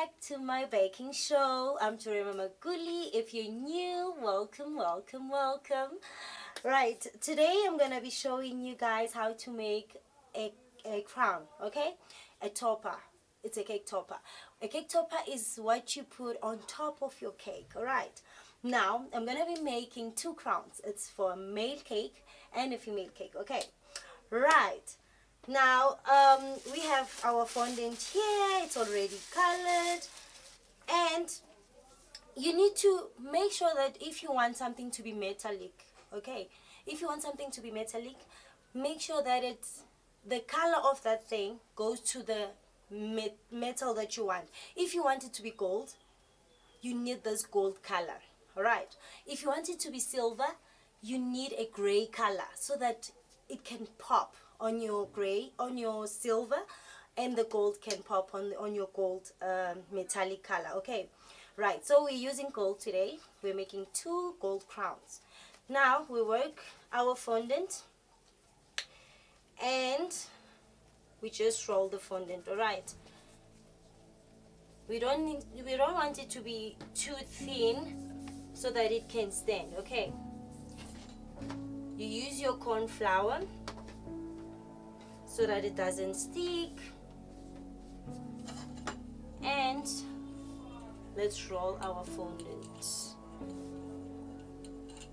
back to my baking show. I'm Jurema. If you're new, welcome, welcome, welcome. Right, today I'm gonna be showing you guys how to make a crown, okay? A topper. It's a cake topper. A cake topper is what you put on top of your cake, alright? Now, I'm gonna be making two crowns. It's for a male cake and a female cake, okay? Right. Now, we have our fondant here. It's already colored. And you need to make sure that if you want something to be metallic, okay? If you want something to be metallic, make sure that it's the color of that thing goes to the metal that you want. If you want it to be gold, you need this gold color, alright? If you want it to be silver, you need a gray color so that it can pop on your gray, on your silver, and the gold can pop on your gold metallic color, okay? Right, so we're using gold today. We're making two gold crowns. Now we work our fondant and we just roll the fondant, alright? We don't want it to be too thin so that it can stand, okay? You use your corn flour so that it doesn't stick, and let's roll our fondant.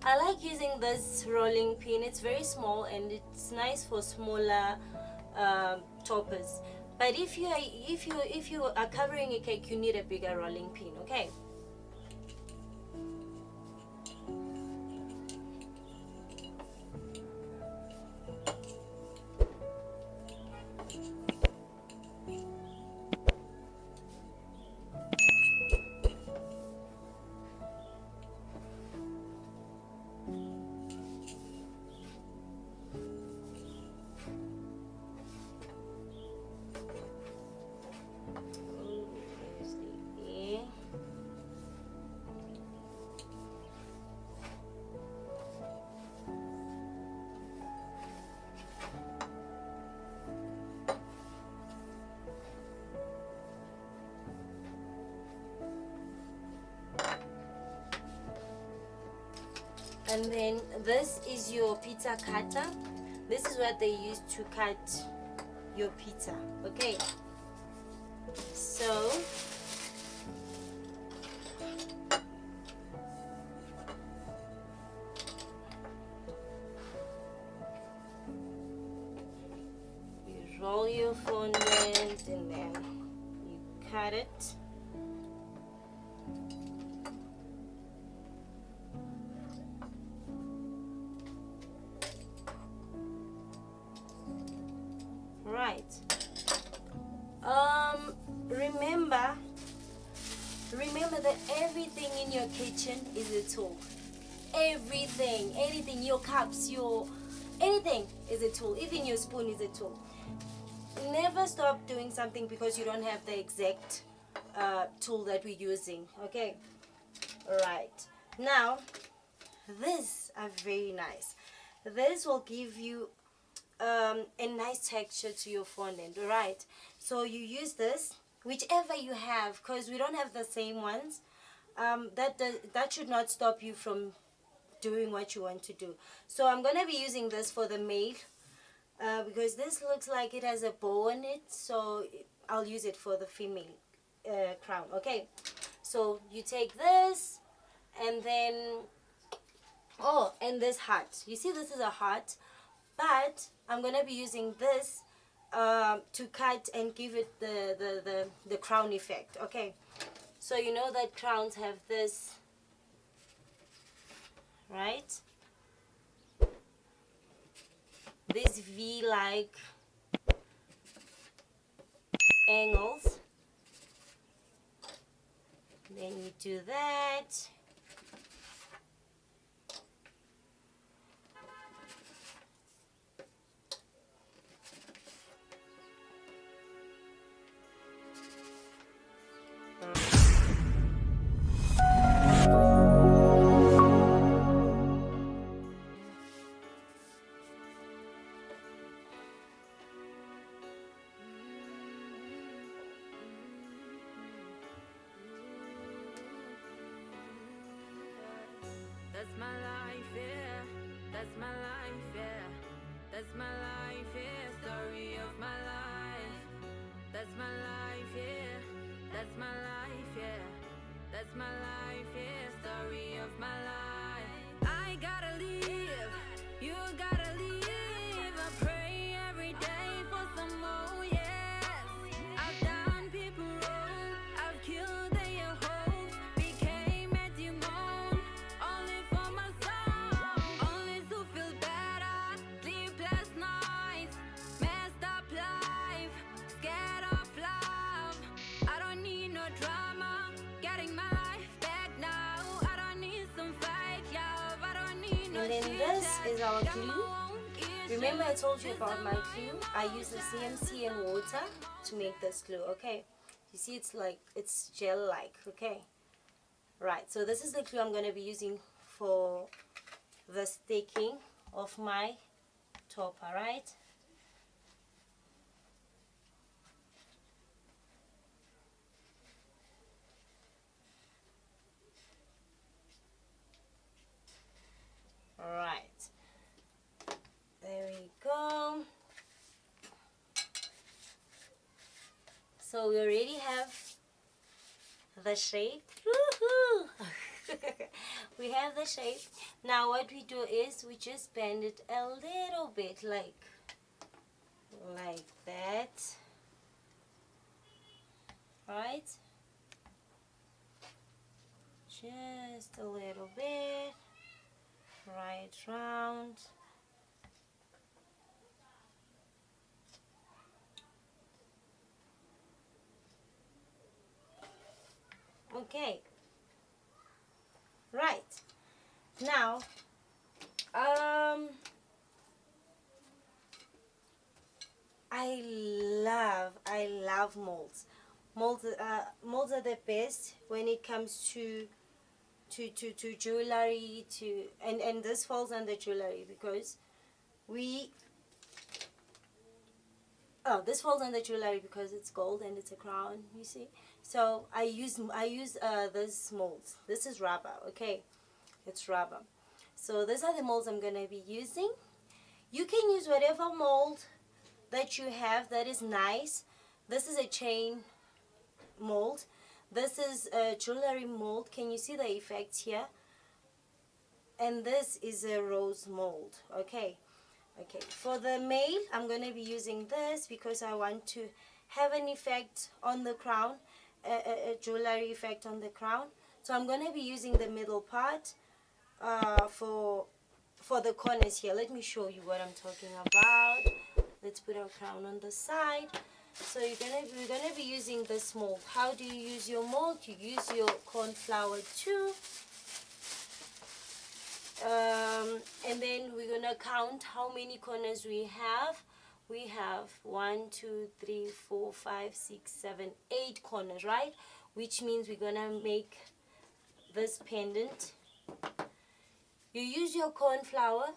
I like using this rolling pin. It's very small and it's nice for smaller toppers, but if you are covering a cake, you need a bigger rolling pin, okay? And then this is your pizza cutter. This is what they use to cut your pizza, okay? So you roll your fondant and then you cut it. Right. Remember that everything in your kitchen is a tool. Anything, your cups, anything is a tool. Even your spoon is a tool. Never stop doing something because you don't have the exact tool that we're using, okay? Right. Now, these are very nice. This will give you a nice texture to your fondant, alright? So you use this, whichever you have, because we don't have the same ones. That should not stop you from doing what you want to do. So I'm gonna be using this for the male because this looks like it has a bow on it, so I'll use it for the female crown, okay? So you take this and then, oh, and this heart. You see this is a heart, but I'm gonna be using this to cut and give it the crown effect, okay? So you know that crowns have this, right? These V-like angles. Then you do that. That's my life, yeah. That's my life, yeah. That's my life, yeah. Story of my life. That's my life, yeah. That's my life, yeah. That's my life, yeah. Story of my life. I gotta live. You gotta live. I pray every day for some more, yes. I've done people wrong. I've killed their hopes. Became at you moan. Only for my soul. Only to feel better. Sleepless nights. Messed up life. Scared of love. I don't need no drama. Getting my life back now. I don't need some fake love. I don't need no And then this is our glue. Remember I told you about my glue? I use the CMC and water to make this glue, okay? You see it's gel-like, okay? Right, so this is the glue I'm going to be using for the sticking of my top, alright? Alright, there we go. So we already have the shape. Woohoo! We have the shape. Now what we do is we just bend it a little bit, like that. Right? Just a little bit. Right round. Okay. Right. Now, I love molds. Molds are the best when it comes to jewelry, and this falls under jewelry because this falls under jewelry because it's gold and it's a crown, you see. So I use this molds. This is rubber, okay? It's rubber. So these are the molds I'm gonna be using. You can use whatever mold that you have that is nice. This is a chain mold. This is a jewelry mold. Can you see the effect here? And this is a rose mold, okay? Okay, for the male, I'm going to be using this because I want to have an effect on the crown, a jewelry effect on the crown. So I'm going to be using the middle part for the corners here. Let me show you what I'm talking about. Let's put our crown on the side. So we're gonna be using this mold. How do you use your mold? You use your corn flour too. And then we're gonna count how many corners we have. We have 1, 2, 3, 4, 5, 6, 7, 8 corners, right? Which means we're gonna make this pendant. You use your corn flour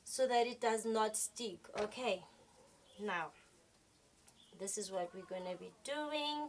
so that it does not stick, okay? Now, this is what we're gonna be doing.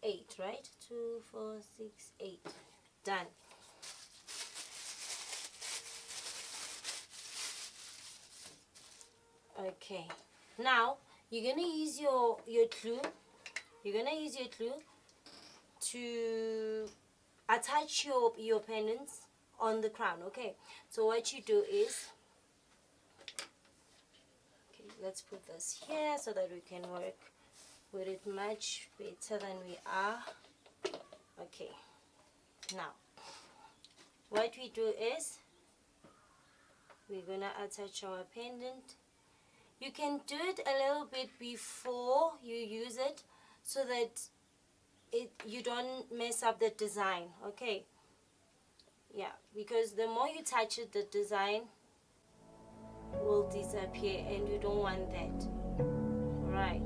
Eight, right? 2, 4, 6, 8. Done. Okay. Now you're gonna use your glue. You're gonna use your glue to attach your pendants on the crown. Okay, so what you do is, okay, let's put this here so that we can work with it much better than we are. Okay, now what we do is we're gonna attach our pendant. You can do it a little bit before you use it so that you don't mess up the design. Okay, yeah, because the more you touch it, the design will disappear, and you don't want that. Right.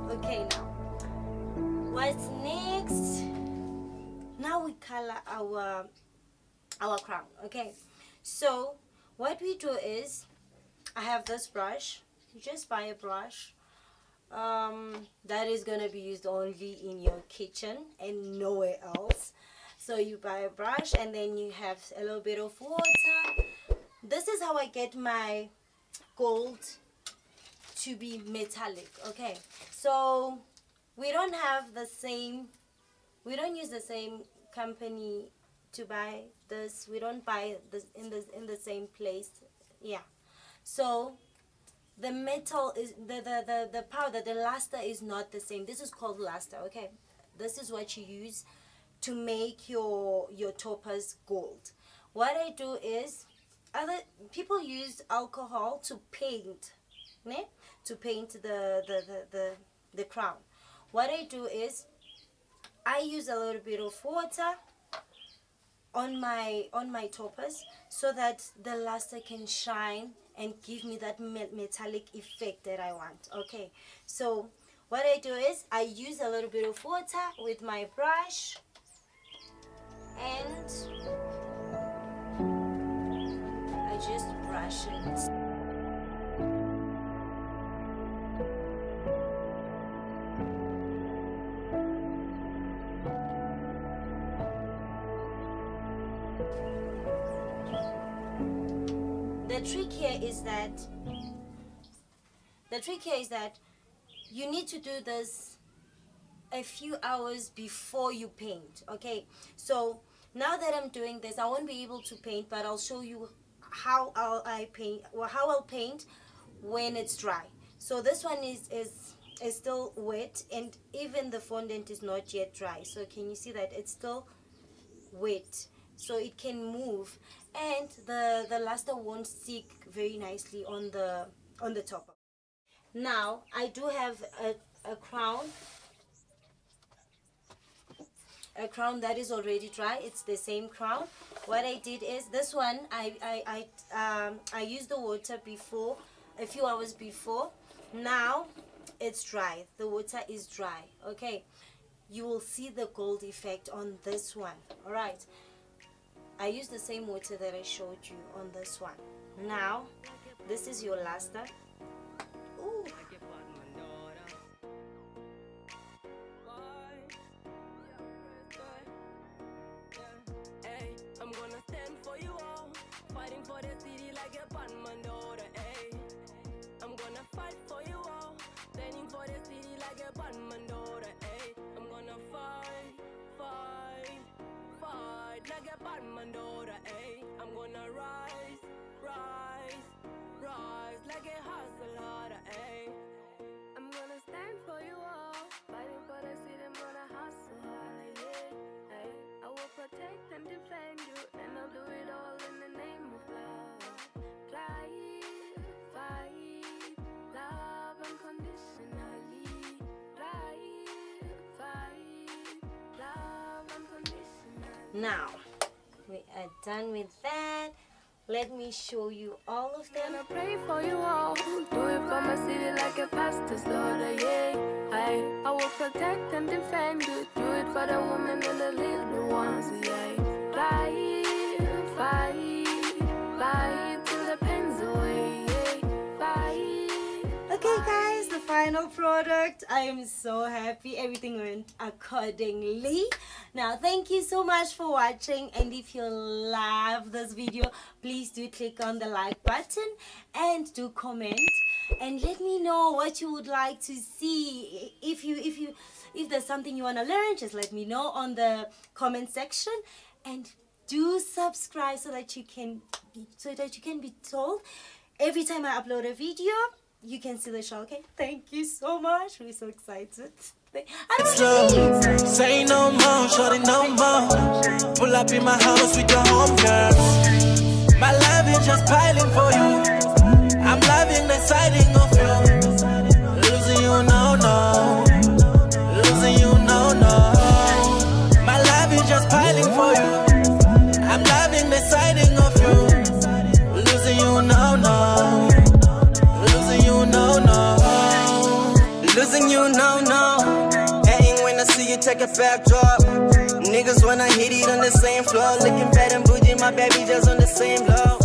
Okay, now what's next? Now we color our crown. Okay, so what we do is, I have this brush. You just buy a brush that is gonna be used only in your kitchen and nowhere else. So you buy a brush, and then you have a little bit of water. This is how I get my gold to be metallic. Okay, so we don't use the same company to buy this. We don't buy this in the same place. Yeah, so the metal is the powder, the luster is not the same. This is called luster. Okay, this is what you use to make your topaz gold. What I do is, other people use alcohol to paint, né? To paint the crown. What I do is, I use a little bit of water on my topaz so that the luster can shine and give me that metallic effect that I want. Okay, so what I do is, I use a little bit of water with my brush, and I just brush it. The trick here is that you need to do this a few hours before you paint. Okay, so now that I'm doing this, I won't be able to paint, but I'll show you how I'll paint when it's dry. So this one is still wet, and even the fondant is not yet dry. So can you see that it's still wet, so it can move, and the luster won't stick very nicely on the top. Now I do have a crown that is already dry. It's the same crown. What I did is, this one I used the water before, a few hours before. Now it's dry, the water is dry. Okay, you will see the gold effect on this one. All right, I use the same water that I showed you on this one. Now this is your luster. Ooh. I'm gonna stand for you all, fighting for the city like a Batman daughter, ayy. I'm gonna fight for you all, standing for the city like a Batman daughter, ayy. I'm gonna fight like a Batman daughter, ayy. I'm gonna rise like a hustler, ayy. I'm gonna stand for you all, fighting for the city, I'm gonna hustle hard, yeah, ayy. I will protect and defend you, and I'll do it all in the name of love. Fight, love unconditionally. Fight, love unconditionally. Now we are done with that. Let me show you all of them. I pray for you all, do it for my city like a pastor's daughter, yeah. I will protect and defend you, do it for the women and the little ones, yeah. Fight till the pen's away, yeah. final product. I am so happy. Everything went accordingly. Now, thank you so much for watching. And if you love this video, please do click on the like button and do comment. And let me know what you would like to see. If there's something you want to learn, just let me know on the comment section. And do subscribe so that you can be told every time I upload a video. You can see the show. Okay, thank you so much. We're so excited. Say no more, shorty, no more. Pull up in my house with your homegirls. My love is just piling for you. I'm loving the sighting of you. Losing you, no, no. Losing you, no, no. My love is just piling for you. I'm loving the sighting of you. Losing you, no, no. Losing you, no, no. Losing you, no, no. Hating when I see you take a backdrop. Niggas wanna hit it on the same floor. Looking bad and bougie, my baby just on the same low.